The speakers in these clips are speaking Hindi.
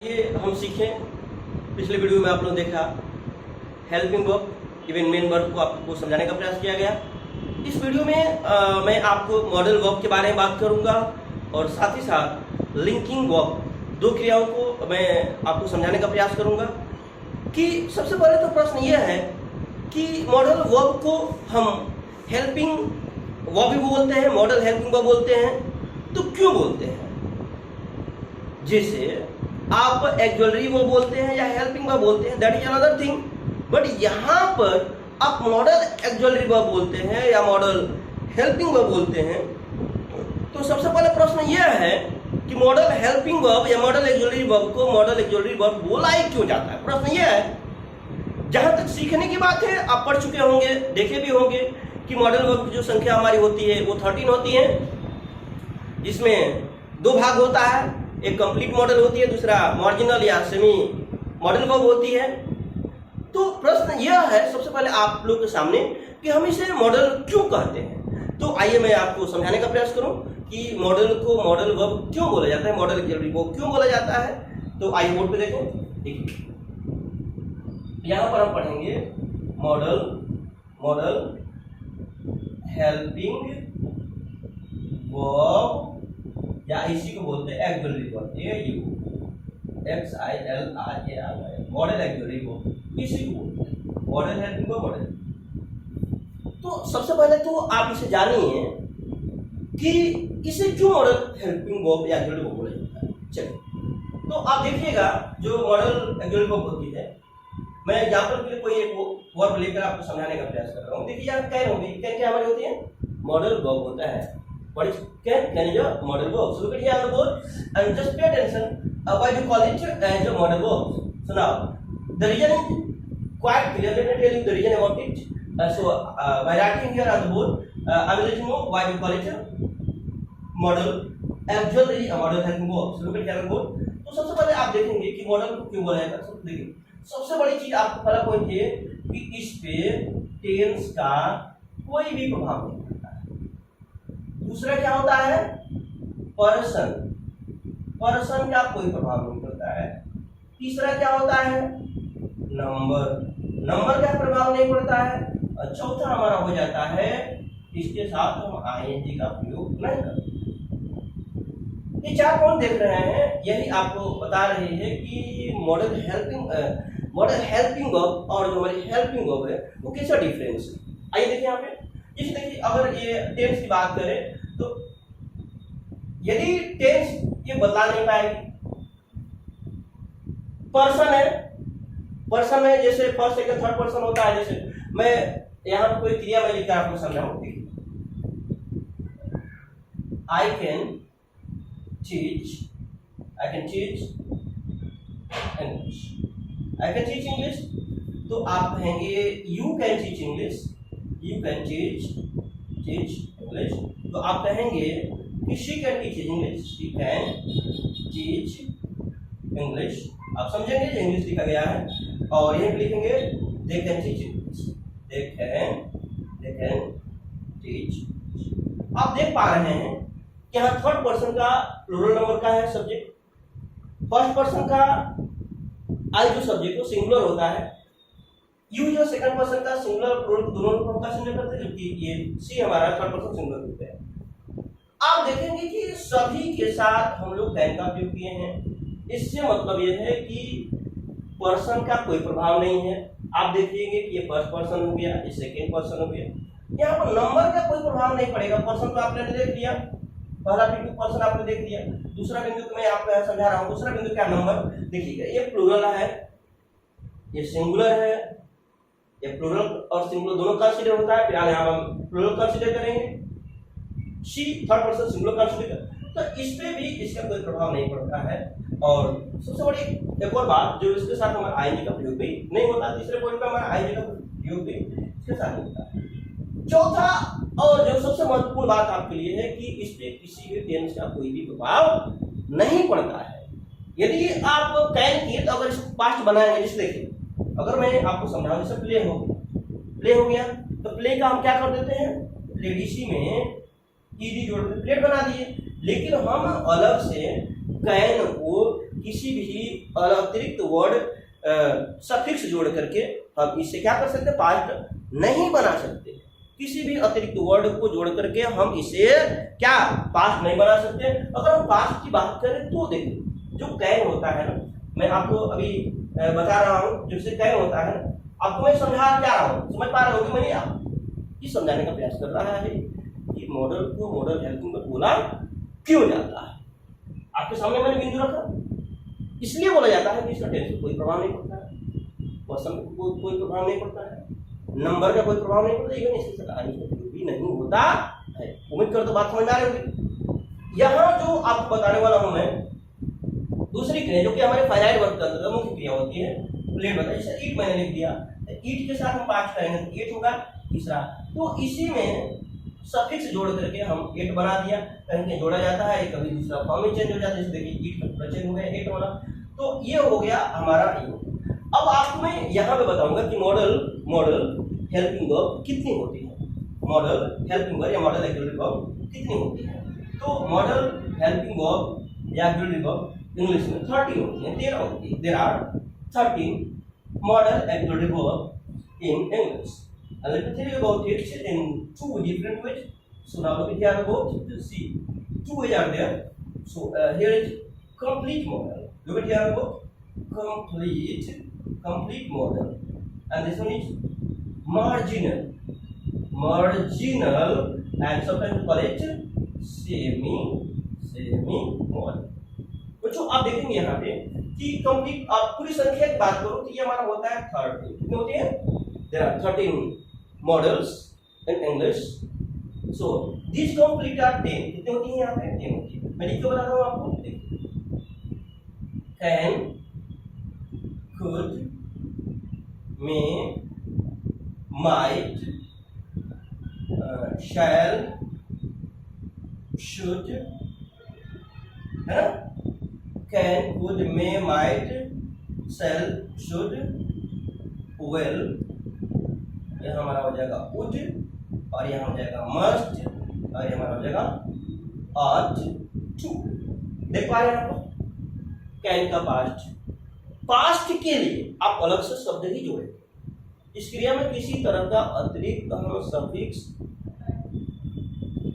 ये हम सीखें। पिछले वीडियो में आप लोग देखा helping verb even main verb को आपको समझाने का प्रयास किया गया। इस वीडियो में मैं आपको मॉडल वर्ब के बारे में बात करूंगा और साथ ही साथ लिंकिंग वर्ब, दो क्रियाओं को मैं आपको समझाने का प्रयास करूंगा। कि सबसे पहले तो प्रश्न यह है कि मॉडल वर्ब को हम हेल्पिंग वर्ब भी बोलते हैं, मॉडल हेल्पिंग वर्ब बोलते हैं, तो क्यों बोलते हैं? जैसे आप एक्जुअलरी वर्ब बोलते हैं या हेल्पिंग वर्ब बोलते हैं, that is another thing. But यहाँ पर आप मॉडल एक्जुअलरी वर्ब बोलते हैं या मॉडल हेल्पिंग वर्ब बोलते हैं, तो सबसे पहले प्रश्न यह है कि मॉडल हेल्पिंग वर्ब या मॉडल एक्जुअलरी वर्ब को मॉडल एक्जुअलरी वर्ब बोला ही क्यों जाता है? प्रश्न यह है। जहां तक सीखने की बात है, आप पढ़ चुके होंगे, देखे भी होंगे कि मॉडल वर्ब की जो संख्या हमारी होती है वो 13 होती है, जिसमें दो भाग होता है, एक कंप्लीट मॉडल होती है, दूसरा मार्जिनल या सेमी मॉडल वर्ब होती है। तो प्रश्न यह है सबसे पहले आप लोग के सामने कि हम इसे मॉडल क्यों कहते हैं। तो आइए मैं आपको समझाने का प्रयास करूं कि मॉडल को मॉडल वर्ब क्यों बोला जाता है, मॉडल एक्जुअलरी वर्ब क्यों बोला जाता है। तो आइए बोर्ड पे देखो, देखिए यहां पर हम पढ़ेंगे मॉडल हेल्पिंग वर्ब या इसी को बोलते हैं एक्जुअलरी वर्ब, AUXILRARY, मॉडल एक्जुअलरी वर्ब, इसी को बोलते हैं मॉडल हेल्पिंग वर्ब, मॉडल। तो सबसे पहले तो आप इसे जानिए कि इसे क्यों मॉडल हेल्पिंग वर्ब या एक्जुअलरी वर्ब बोला जाता है। चलिए, तो आप देखिएगा जो मॉडल एक्जुअलरी वर्ब होती है, मैं एग्जांपल के लिए कोई एक वर्ब लेकर आपको समझाने का प्रयास कर रहा हूँ। देखिए आप कैन होगी, कैन क्या हमारी होती है? मॉडल वर्ब होता है। What is can is a modal verb. So look at here on the board and just pay attention. Why do you call it as a modal verb? So now the reason is quite clear. Let me tell you the reason about it. By writing here on the board, I will let you know why we call it a model actually a model helping verb. So look at here on the board. तो सबसे पहले आप देखेंगे कि मॉडल को क्यों बोला जाता है। देखिए सबसे बड़ी चीज आपको पहला पॉइंट है कि इस पे टेंस का कोई भी प्रभाव नहीं। दूसरा क्या होता है? पर्सन का कोई प्रभाव नहीं पड़ता है। तीसरा क्या होता है? नंबर का प्रभाव नहीं पड़ता है। और चौथा हमारा हो जाता है इसके साथ हम आईएनजी का प्रयोग नहीं करते। ये चार पॉइंट देख रहे हैं, यही आपको बता रहे हैं कि मॉडल हेल्पिंग वर्ब और जो हमारी हेल्पिंग वर्ब है वो कैसा डिफरेंस है। आइए देखिए यहाँ पे, इस देखिए अगर ये टेंस की बात करें तो यदि टेंस ये बदला नहीं पाएगी। पर्सन है, जैसे फर्स्ट सेकंड थर्ड पर्सन होता है। जैसे मैं यहां कोई क्रिया में लिखकर आपको समझाऊं। आई कैन टीच इंग्लिश, तो आप कहेंगे यू कैन टीच इंग्लिश, तो आप कहेंगे कि शी कैन टीच इंग्लिश, आप समझेंगे जो इंग्लिश लिखा गया है। और यहीं लिखेंगे दे कैन टीच इंग्लिश, आप देख पा रहे हैं कि यहाँ थर्ड पर्सन का प्लूरल नंबर का है सब्जेक्ट, फर्स्ट पर्सन का आई जो सब्जेक्ट वो सिंगुलर होता है, यू जो सेकंड पर्सन का सिंगुलर प्लूरल दोनों का सिंगुलर करते हैं, जबकि ये सी हमारा थर्ड पर्सन सिंगुलर होता है। आप देखेंगे कि सभी के साथ हम लोग कैन का प्रयोग किए हैं। इससे मतलब यह है कि पर्सन का कोई प्रभाव नहीं है। आप देखिएंगे कि ये फर्स्ट पर्सन हो गया, ये सेकंड पर्सन हो गया, यहाँ पर नंबर का कोई प्रभाव नहीं पड़ेगा। पर्सन को आपने देख लिया, पहला बिंदु पर्सन आपने देख लिया, दूसरा बिंदु तो मैं आपको समझा रहा हूँ। दूसरा बिंदु क्या? नंबर। देखिएगा ये प्लूरल है, ये सिंगुलर है, ये प्लूरल और सिंगुलर दोनों कंसीडर होता है। फिलहाल यहाँ हम प्लूरल कंसीडर करेंगे, she third person singular consider, तो इस पे भी इसका कोई प्रभाव नहीं पड़ता है। और सबसे बड़ी एक और बात, जो इसके साथ हमारा आईएनजी का प्रयोग भी नहीं होता। तीसरे पॉइंट पे हमारा आईएनजी का प्रयोग भी इसके साथ नहीं होता है। चौथा और जो सबसे महत्वपूर्ण बात आपके लिए है कि इस पे किसी भी टेंस का कोई भी प्रभाव नहीं पड़ता है। यदि आप कैन किए तो अगर इसको पास्ट बनाएंगे, जैसे देखिए अगर मैं आपको समझाऊं, जैसे प्ले हो गया, तो प्ले का हम क्या कर देते हैं? प्लेडीसी में ईडी जोड़ के प्लेट बना दिए। लेकिन हम अलग से कैन को किसी भी अतिरिक्त वर्ड सफिक्स जोड़ करके हम इससे क्या कर सकते हैं, पास्ट नहीं बना सकते। किसी भी अतिरिक्त वर्ड को जोड़ करके हम इसे क्या पास्ट नहीं बना सकते। अगर हम पास्ट की बात करें तो देखिए जो कैन होता है ना, मैं आपको अभी बता रहा हूँ, जैसे कैन होता है ना, आपको मैं समझा क्या रहा हूँ, समझ पा रहे हो कि मैंने आप ये समझाने का प्रयास कर रहा है कि मॉडल को मॉडल हेल्पिंग वर्ब बोला क्यों जाता है। आपके सामने मैंने बिंदु रखा, इसलिए बोला जाता है कि इसका टेंस पर कोई प्रभाव नहीं पड़ता है, पर्सन को कोई प्रभाव नहीं पड़ता है, नंबर का कोई प्रभाव नहीं पड़ता, इवन इसकी सगाई भी नहीं होता है। उम्मीद कर तो बात समझ आ रही होगी। यहाँ जो आपको बताने वाला हूं मैं दूसरी क्रिया जो कि हमारे फाइनाइट वर्ब के अंतर्गत मुख्य क्रिया होती है, प्लेट बता, जैसे ईट मैंने लिख दिया, ईट के साथ हम पास्ट करेंगे तो ईट होगा तीसरा, तो इसी में सफिक्स जोड़ करके हम एट बना दिया, कहीं जोड़ा जाता है, कभी दूसरा फॉर्म में चेंज हो जाता है, जैसे देखिए ईट का पूरा चेंज हो गया एट वाला, तो ये हो गया हमारा ये। अब आपको मैं यहाँ पे बताऊंगा कि मॉडल हेल्पिंग वर्ब कितनी होती है, मॉडल हेल्पिंग वर्ब या मॉडल ऑक्सिलरी वर्ब कितनी होती है। तो मॉडल हेल्पिंग वर्ब या ऑक्सिलरी वर्ब इंग्लिश में 30 होती है, 13 होती है। There are 13 modal auxiliary verb in English, and let me tell you about it in two different ways. So now look here about to see two ways are there. So here is complete model. Look at here about complete model, and this one is marginal, and sometimes we call it semi model. बच्चों आप देखेंगे यहाँ पे कि कंप्लीट आप पूरी संख्या की बात करो तो ये हमारा होता है 30। कितने होते हैं? There are 13 models in English. So these complete are 10. कितने होती हैं यहाँ पे? 10 होती है। मैं लिख के बता रहा हूँ आपको, देखिए can, could, may, might, shall, should, है ना? Can, could, may, might, shall, should, will, यह हमारा हो जाएगा would, और यहाँ हो जाएगा must, और यह हमारा हो जाएगा ought to। देख पा रहे हैं आप? कैन का पास्ट के लिए आप अलग से शब्द ही जोड़े। इस क्रिया में किसी तरह का अतिरिक्त हम सफिक्स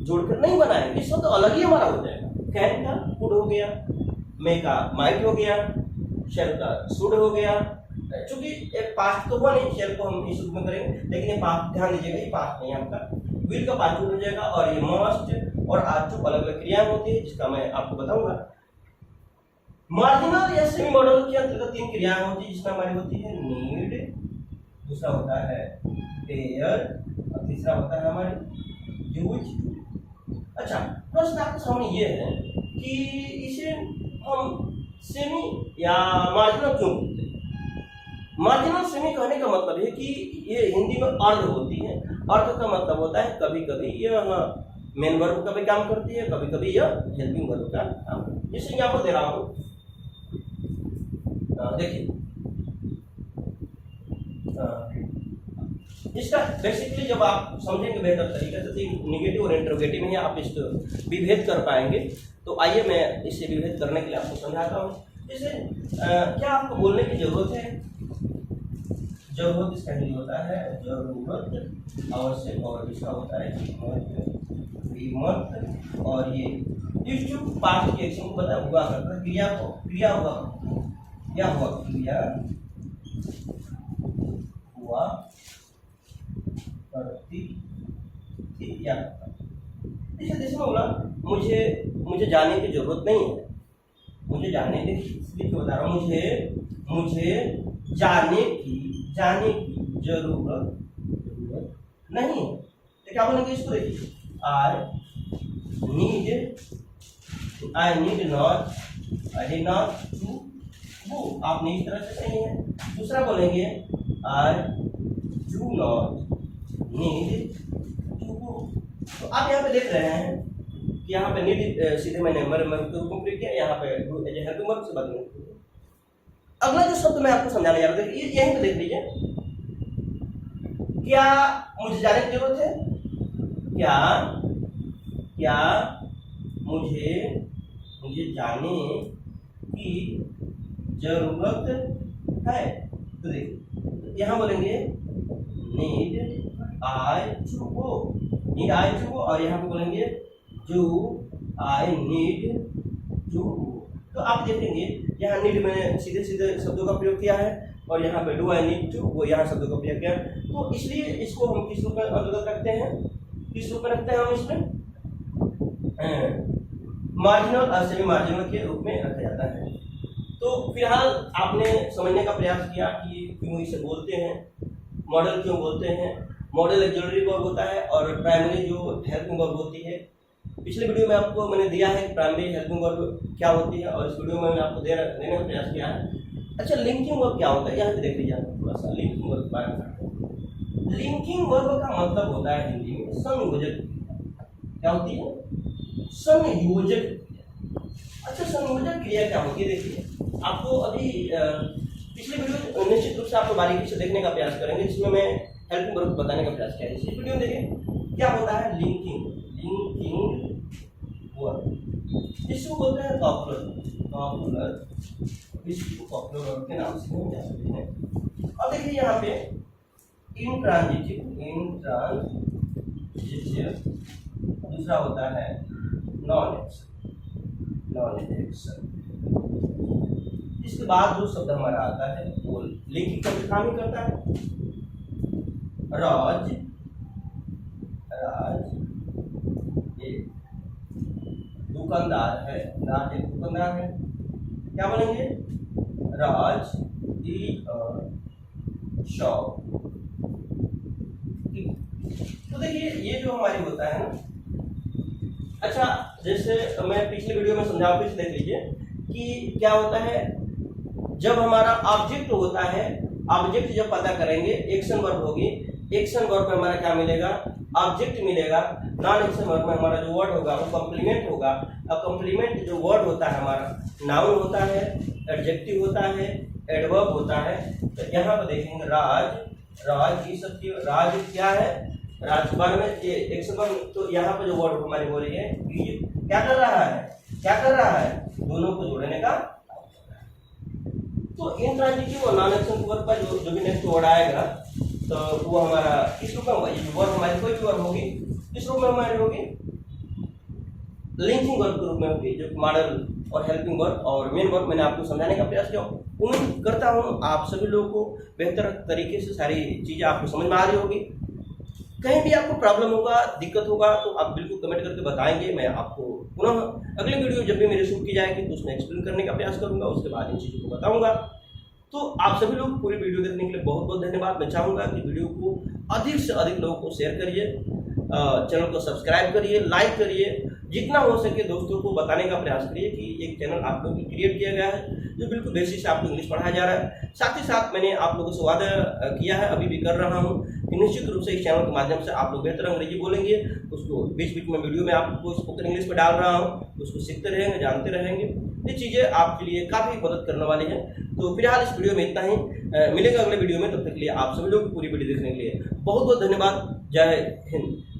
जोड़कर नहीं बनाएंगे, शब्द अलग ही हमारा हो जाएगा। कैन का कुड हो गया, मे का माइट हो गया, शेल का शुड हो गया। चूंकि एक पास्ट तो हुआ नहीं, शेल को हम इस रूप में करेंगे, लेकिन ये पास्ट ध्यान दीजिएगा, ये पास्ट नहीं आपका। विल का पास्ट हो जाएगा, और ये मस्ट और आज जो अलग अलग क्रियाएं होती है जिसका मैं आपको बताऊंगा। मार्जिनल या सेमी मॉडल के अंतर्गत 3 क्रियाएं होती है, जिसमें हमारी होती है नीड, दूसरा होता है डेयर, और तीसरा होता है हमारी यूज। अच्छा, प्रश्न आपके सामने ये है कि इसे हम सेमी या मार्जिनल क्यों बोलते हैं? मार्जिनल सेमी कहने का मतलब है कि ये हिंदी में अर्ध होती है। अर्ध का मतलब होता है कभी कभी यह मेन वर्ब का भी काम करती है, कभी कभी यह हेल्पिंग वर्ब का काम करती है। जैसे यहाँ पर दे रहा हूँ, देखिए इसका बेसिकली जब आप समझेंगे बेहतर तरीके से निगेटिव और इंटरोगेटिव में आप इसको विभेद कर पाएंगे। तो आइए मैं इसे विभेद करने के लिए आपको समझाता हूँ। जैसे क्या आपको बोलने की जरूरत है? जरूरत इसका हिंदी होता है जरूरत, आवश्यक, और इसका होता है कीमत। और ये इस जो पास्ट के एक्शन को बता हुआ करता है, क्रिया हुआ क्या हुआ, क्रिया हुआ करती थी या जैसे बोला मुझे जाने की जरूरत नहीं है, मुझे जाने की, इसलिए क्यों बता रहा हूँ, मुझे जाने की जरूरत नहीं है। तो क्या बोलेंगे इसको? देखिए I need not to go. आपने इस तरह से सही है। दूसरा बोलेंगे I do not need to go. तो आप यहाँ पे देख रहे हैं कि यहाँ पे नीड सीधे मैंने कंप्लीट किया, यहाँ पे हेल्पिंग वर्ब से बदल। अगला जो शब्द मैं आपको समझाने जा रहा हूँ, यहीं पे देख लीजिए। क्या मुझे जाने की जरूरत है? क्या मुझे जाने की जरूरत है। तो देखिए यहाँ बोलेंगे need I to go, need I to go, और यहाँ पे बोलेंगे डू आई नीड टू। तो आप देखेंगे यहाँ नीड में सीधे सीधे शब्दों का प्रयोग किया है और यहाँ पे डू आई नीड टू वो यहाँ शब्दों का प्रयोग किया। तो इसलिए इसको हम किस रूप में अवगत रखते हैं, किस रूप में रखते हैं हम इसमें मार्जिनल और सेमी मार्जिनल के रूप में रखा जाता है। तो फिलहाल आपने समझने का प्रयास किया कि क्यों इसे बोलते हैं, मॉडल क्यों बोलते हैं। मॉडल एक्सिलरी वर्ब होता है और प्राइमरी जो हेल्पिंग वर्ब होती है। पिछले वीडियो में आपको मैंने दिया है कि प्राइमरी हेल्पिंग वर्ब क्या होती है और इस वीडियो में मैंने आपको देने का प्रयास किया है। अच्छा, लिंकिंग वर्ब क्या होता है, यहाँ पे देख लीजिए थोड़ा सा लिंकिंग वर्ब के बारे में। लिंकिंग वर्ब का मतलब होता है हिंदी में संयोजक। क्या होती है? संयोजक। अच्छा, संयोजक क्रिया क्या होती है? देखिए आपको अभी पिछले वीडियो निश्चित रूप से आपको बारीकी से देखने का प्रयास करेंगे जिसमें मैं हेल्पिंग वर्ब बताने का प्रयास किया है। इस वीडियो में देखिए क्या होता है लिंकिंग वर्ब, इसको बोलते हैं कॉपुलर, इसको कॉपुलर वर्ब के नाम से हम जानते हैं। अब देखिए यहाँ पे इंट्रांजिटिव, दूसरा होता है नॉन एक्शन। इसके बाद जो शब्द हमारा आता है वो लिंकिंग का काम ही करता है। राज एक दुकानदार है, राज एक दुकानदार है। क्या बोलेंगे? राज इज अ शॉप। तो देखिए ये जो हमारी होता है ना, अच्छा जैसे मैं पिछले वीडियो में समझाऊं, फिर देख लीजिए कि क्या होता है जब हमारा ऑब्जेक्ट होता है। ऑब्जेक्ट जब पता करेंगे, एक्शन वर्ब होगी, एक्शन वर्ब में हमारा क्या मिलेगा? ऑब्जेक्ट मिलेगा। नॉन एक्शन वर्ब में हमारा जो वर्ड होगा वो कॉम्प्लीमेंट होगा। और कॉम्प्लीमेंट जो वर्ड होता है हमारा नाउन होता है, एडजेक्टिव होता है, एडवर्ब होता है। तो यहाँ पर देखेंगे राज ये सब राज क्या है? राजभर में ये एक्शन वर्ब। तो यहाँ पर जो वर्ड हमारी हो रही है क्या कर रहा है? दोनों को जोड़ने का। तो इंट्रांजिटिव और नॉन एक्शन वर्ब का जो भी नेक्स्ट वर्ड आएगा तो वो हमारा किस रूप में होगा? ये वर्ब हमारी कोई भी वर्ब होगी किस रूप में हमारी होगी? लिंकिंग वर्ब के रूप में होगी, जो मॉडल और हेल्पिंग वर्ब और मेन वर्ब मैंने आपको समझाने का प्रयास किया। उम्मीद करता हूँ आप सभी लोगों को बेहतर तरीके से सारी चीजें आपको समझ में आ रही होगी। कहीं भी आपको प्रॉब्लम होगा, दिक्कत होगा तो आप बिल्कुल कमेंट करके बताएंगे। मैं आपको पुनः अगली वीडियो जब भी मेरी शूट की जाएगी तो उसमें एक्सप्लेन करने का प्रयास करूंगा, उसके बाद इन चीज़ों को बताऊंगा। तो आप सभी लोग पूरी वीडियो देखने के लिए बहुत बहुत धन्यवाद। मैं चाहूँगा कि वीडियो को अधिक से अधिक लोगों को शेयर करिए, चैनल को सब्सक्राइब करिए, लाइक करिए, जितना हो सके दोस्तों को बताने का प्रयास करिए कि एक चैनल आप लोगों की क्रिएट किया गया है जो बिल्कुल बेसिक से आपको इंग्लिश पढ़ाया जा रहा है। साथ ही साथ मैंने आप लोगों से वादा किया है, अभी भी कर रहा हूँ कि निश्चित रूप से इस चैनल के माध्यम से आप लोग बेहतर अंग्रेजी बोलेंगे। उसको बीच बीच में वीडियो में आपको स्पोकन इंग्लिश में डाल रहा हूँ, उसको सीखते रहेंगे, जानते रहेंगे। ये चीज़ें आपके लिए काफ़ी मदद करने वाली हैं। तो फिलहाल इस वीडियो में इतना ही, मिलेगा अगले वीडियो में। तब तक के लिए आप सभी लोग पूरी वीडियो देखने के लिए बहुत बहुत धन्यवाद। जय हिंद।